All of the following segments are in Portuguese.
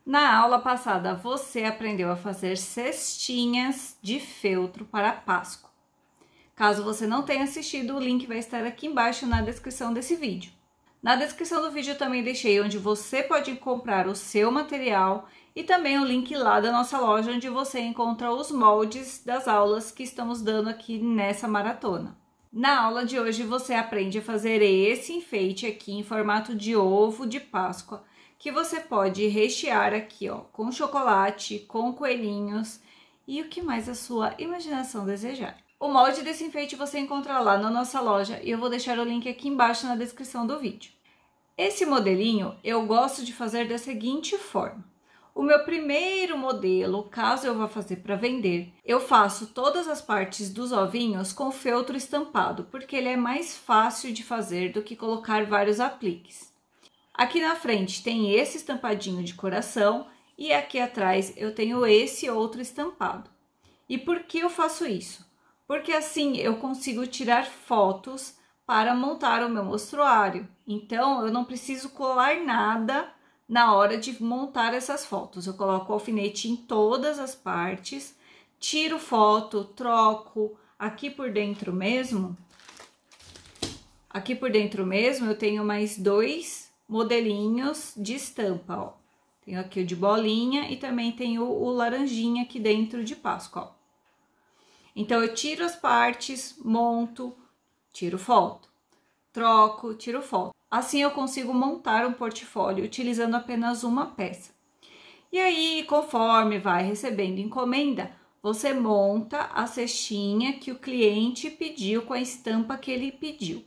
Na aula passada, você aprendeu a fazer cestinhas de feltro para Páscoa. Caso você não tenha assistido, o link vai estar aqui embaixo na descrição desse vídeo. Na descrição do vídeo eu também deixei onde você pode comprar o seu material e também o link lá da nossa loja, onde você encontra os moldes das aulas que estamos dando aqui nessa maratona. Na aula de hoje você aprende a fazer esse enfeite aqui em formato de ovo de Páscoa, que você pode rechear aqui, ó, com chocolate, com coelhinhos e o que mais a sua imaginação desejar. O molde desse enfeite você encontra lá na nossa loja e eu vou deixar o link aqui embaixo na descrição do vídeo. Esse modelinho eu gosto de fazer da seguinte forma. O meu primeiro modelo, caso eu vá fazer para vender, eu faço todas as partes dos ovinhos com feltro estampado, porque ele é mais fácil de fazer do que colocar vários apliques. Aqui na frente tem esse estampadinho de coração e aqui atrás eu tenho esse outro estampado. E por que eu faço isso? Porque assim eu consigo tirar fotos para montar o meu mostruário. Então eu não preciso colar nada na hora de montar essas fotos. Eu coloco o alfinete em todas as partes, tiro foto, troco. Aqui por dentro mesmo eu tenho mais dois modelinhos de estampa, ó. Tenho aqui o de bolinha e também tenho o laranjinha aqui dentro de Páscoa, ó. Então, eu tiro as partes, monto, tiro foto, troco, tiro foto. Assim, eu consigo montar um portfólio utilizando apenas uma peça. E aí, conforme vai recebendo encomenda, você monta a cestinha que o cliente pediu com a estampa que ele pediu.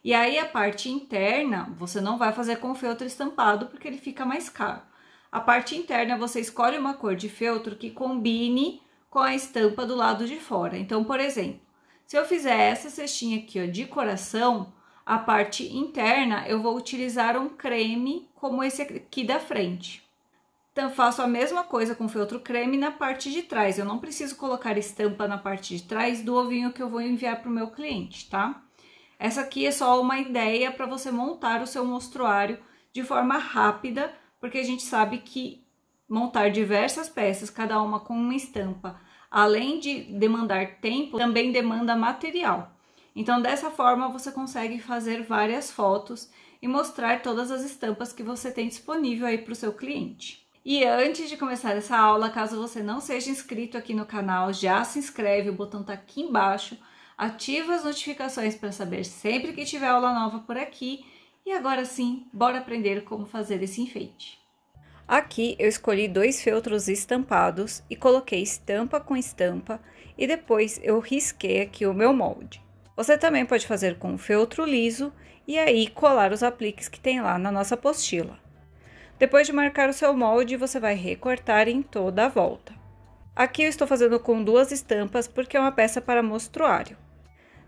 E aí, a parte interna, você não vai fazer com feltro estampado, porque ele fica mais caro. A parte interna, você escolhe uma cor de feltro que combine com a estampa do lado de fora. Então, por exemplo, se eu fizer essa cestinha aqui, ó, de coração, a parte interna eu vou utilizar um creme como esse aqui da frente. Então, faço a mesma coisa com feltro creme na parte de trás. Eu não preciso colocar estampa na parte de trás do ovinho que eu vou enviar para o meu cliente, tá? Essa aqui é só uma ideia para você montar o seu mostruário de forma rápida, porque a gente sabe que montar diversas peças, cada uma com uma estampa, além de demandar tempo, também demanda material. Então, dessa forma, você consegue fazer várias fotos e mostrar todas as estampas que você tem disponível aí para o seu cliente. E antes de começar essa aula, caso você não seja inscrito aqui no canal, já se inscreve, o botão tá aqui embaixo, ativa as notificações para saber sempre que tiver aula nova por aqui. E agora sim, bora aprender como fazer esse enfeite. Aqui eu escolhi dois feltros estampados e coloquei estampa com estampa e depois eu risquei aqui o meu molde. Você também pode fazer com feltro liso e aí colar os apliques que tem lá na nossa apostila. Depois de marcar o seu molde, você vai recortar em toda a volta. Aqui eu estou fazendo com duas estampas porque é uma peça para mostruário.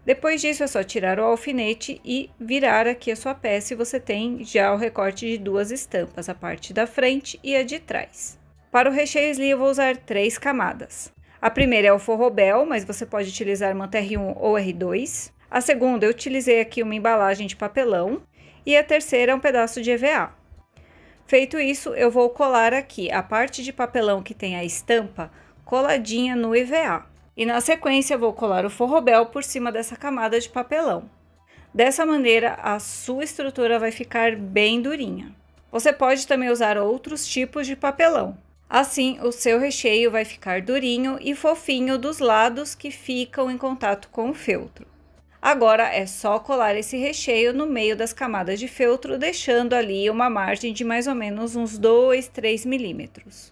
Depois disso é só tirar o alfinete e virar aqui a sua peça e você tem já o recorte de duas estampas, a parte da frente e a de trás. Para o recheio sli eu vou usar 3 camadas. A primeira é o forrobel, mas você pode utilizar manta R1 ou R2. A segunda eu utilizei aqui uma embalagem de papelão e a terceira é um pedaço de EVA. Feito isso, eu vou colar aqui a parte de papelão que tem a estampa coladinha no EVA. E na sequência, eu vou colar o forrobel por cima dessa camada de papelão. Dessa maneira, a sua estrutura vai ficar bem durinha. Você pode também usar outros tipos de papelão. Assim, o seu recheio vai ficar durinho e fofinho dos lados que ficam em contato com o feltro. Agora, é só colar esse recheio no meio das camadas de feltro, deixando ali uma margem de mais ou menos uns 2, 3 milímetros.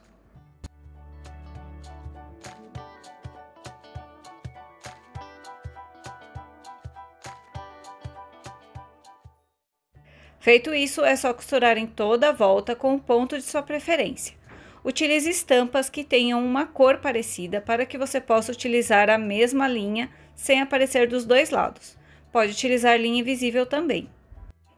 Feito isso, é só costurar em toda a volta com o ponto de sua preferência. Utilize estampas que tenham uma cor parecida para que você possa utilizar a mesma linha sem aparecer dos dois lados. Pode utilizar linha invisível também.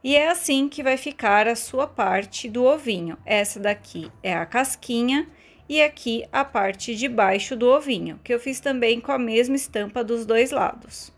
E é assim que vai ficar a sua parte do ovinho. Essa daqui é a casquinha e aqui a parte de baixo do ovinho, que eu fiz também com a mesma estampa dos dois lados.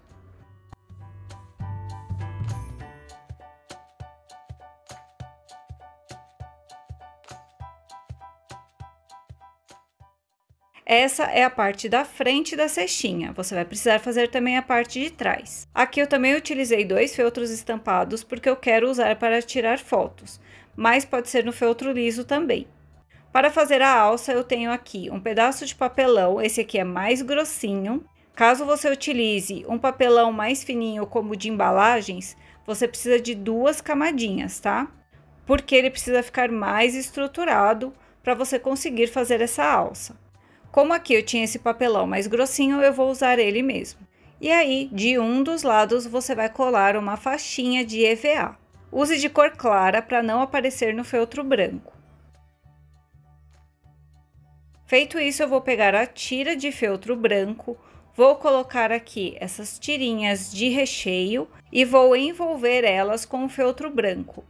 Essa é a parte da frente da cestinha, você vai precisar fazer também a parte de trás. Aqui eu também utilizei 2 feltros estampados porque eu quero usar para tirar fotos, mas pode ser no feltro liso também. Para fazer a alça eu tenho aqui um pedaço de papelão, esse aqui é mais grossinho. Caso você utilize um papelão mais fininho como de embalagens, você precisa de 2 camadinhas, tá? Porque ele precisa ficar mais estruturado para você conseguir fazer essa alça. Como aqui eu tinha esse papelão mais grossinho, eu vou usar ele mesmo. E aí, de um dos lados, você vai colar uma faixinha de EVA. Use de cor clara para não aparecer no feltro branco. Feito isso, eu vou pegar a tira de feltro branco, vou colocar aqui essas tirinhas de recheio e vou envolver elas com o feltro branco.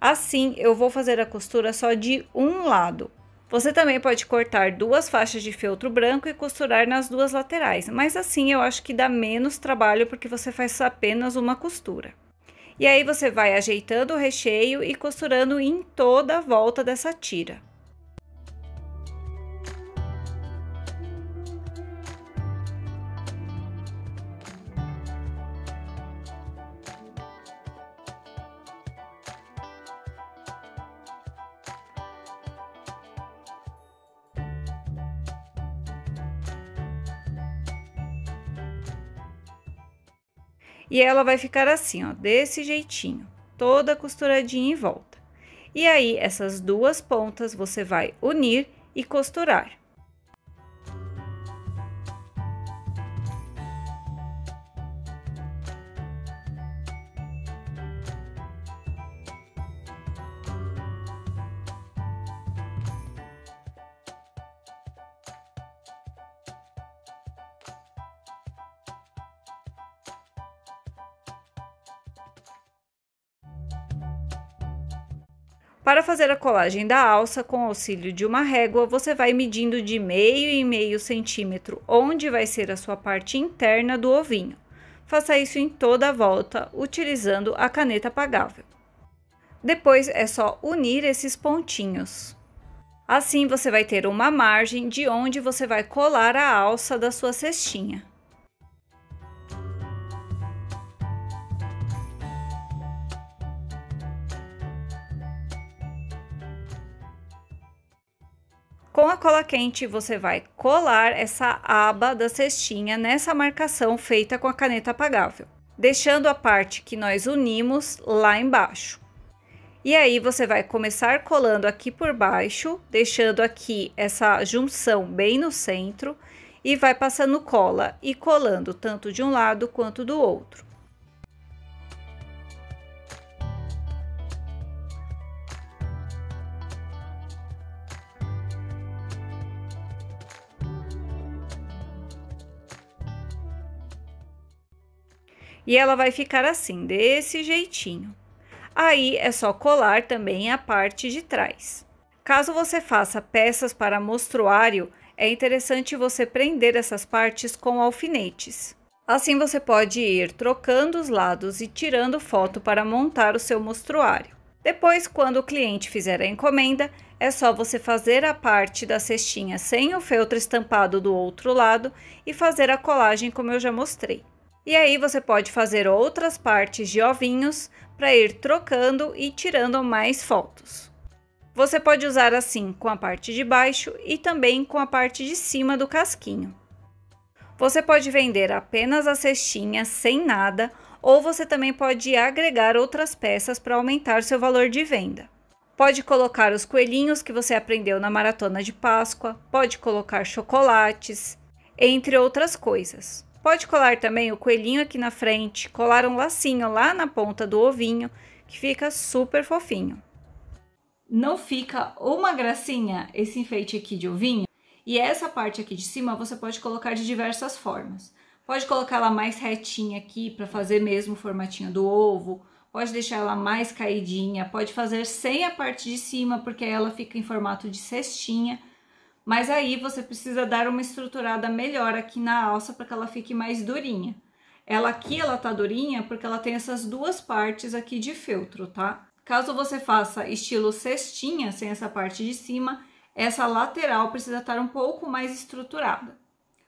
Assim, eu vou fazer a costura só de um lado. Você também pode cortar 2 faixas de feltro branco e costurar nas 2 laterais, mas assim eu acho que dá menos trabalho porque você faz apenas uma costura. E aí você vai ajeitando o recheio e costurando em toda a volta dessa tira. E ela vai ficar assim, ó, desse jeitinho, toda costuradinha em volta. E aí, essas 2 pontas você vai unir e costurar. Para fazer a colagem da alça, com auxílio de uma régua, você vai medindo de meio em meio centímetro onde vai ser a sua parte interna do ovinho. Faça isso em toda a volta, utilizando a caneta apagável. Depois é só unir esses pontinhos. Assim você vai ter uma margem de onde você vai colar a alça da sua cestinha. Com a cola quente, você vai colar essa aba da cestinha nessa marcação feita com a caneta apagável, deixando a parte que nós unimos lá embaixo. E aí, você vai começar colando aqui por baixo, deixando aqui essa junção bem no centro, e vai passando cola e colando tanto de um lado quanto do outro. E ela vai ficar assim, desse jeitinho. Aí é só colar também a parte de trás. Caso você faça peças para mostruário, é interessante você prender essas partes com alfinetes. Assim você pode ir trocando os lados e tirando foto para montar o seu mostruário. Depois, quando o cliente fizer a encomenda, é só você fazer a parte da cestinha sem o feltro estampado do outro lado e fazer a colagem como eu já mostrei. E aí você pode fazer outras partes de ovinhos para ir trocando e tirando mais fotos. Você pode usar assim com a parte de baixo e também com a parte de cima do casquinho. Você pode vender apenas a cestinha sem nada, ou você também pode agregar outras peças para aumentar seu valor de venda. Pode colocar os coelhinhos que você aprendeu na maratona de Páscoa, pode colocar chocolates, entre outras coisas. Pode colar também o coelhinho aqui na frente, colar um lacinho lá na ponta do ovinho, que fica super fofinho. Não fica uma gracinha esse enfeite aqui de ovinho? E essa parte aqui de cima você pode colocar de diversas formas. Pode colocar ela mais retinha aqui para fazer mesmo o formatinho do ovo, pode deixar ela mais caidinha, pode fazer sem a parte de cima, porque aí ela fica em formato de cestinha. Mas aí você precisa dar uma estruturada melhor aqui na alça para que ela fique mais durinha. Ela tá durinha porque ela tem essas 2 partes aqui de feltro, tá? Caso você faça estilo cestinha, sem essa parte de cima, essa lateral precisa estar um pouco mais estruturada.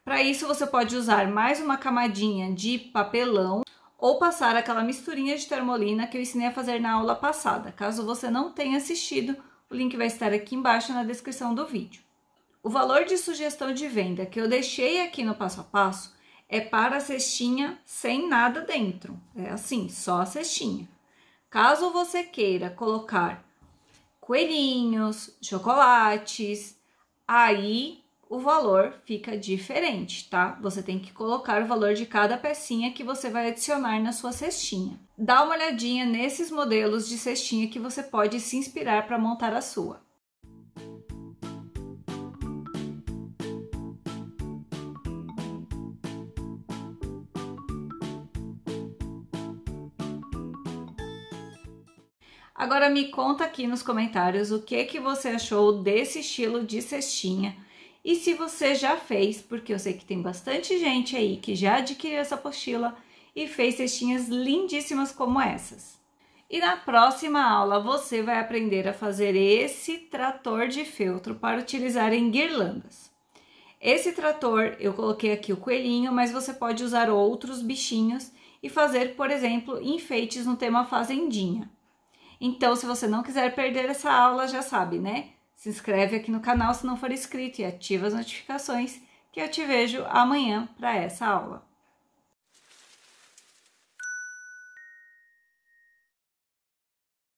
Para isso, você pode usar mais uma camadinha de papelão ou passar aquela misturinha de termolina que eu ensinei a fazer na aula passada. Caso você não tenha assistido, o link vai estar aqui embaixo na descrição do vídeo. O valor de sugestão de venda que eu deixei aqui no passo a passo é para a cestinha sem nada dentro. É assim, só a cestinha. Caso você queira colocar coelhinhos, chocolates, aí o valor fica diferente, tá? Você tem que colocar o valor de cada pecinha que você vai adicionar na sua cestinha. Dá uma olhadinha nesses modelos de cestinha que você pode se inspirar para montar a sua. Agora me conta aqui nos comentários o que você achou desse estilo de cestinha e se você já fez, porque eu sei que tem bastante gente aí que já adquiriu essa apostila e fez cestinhas lindíssimas como essas. E na próxima aula você vai aprender a fazer esse trator de feltro para utilizar em guirlandas. Esse trator eu coloquei aqui o coelhinho, mas você pode usar outros bichinhos e fazer, por exemplo, enfeites no tema fazendinha. Então, se você não quiser perder essa aula, já sabe, né? Se inscreve aqui no canal se não for inscrito e ativa as notificações que eu te vejo amanhã para essa aula.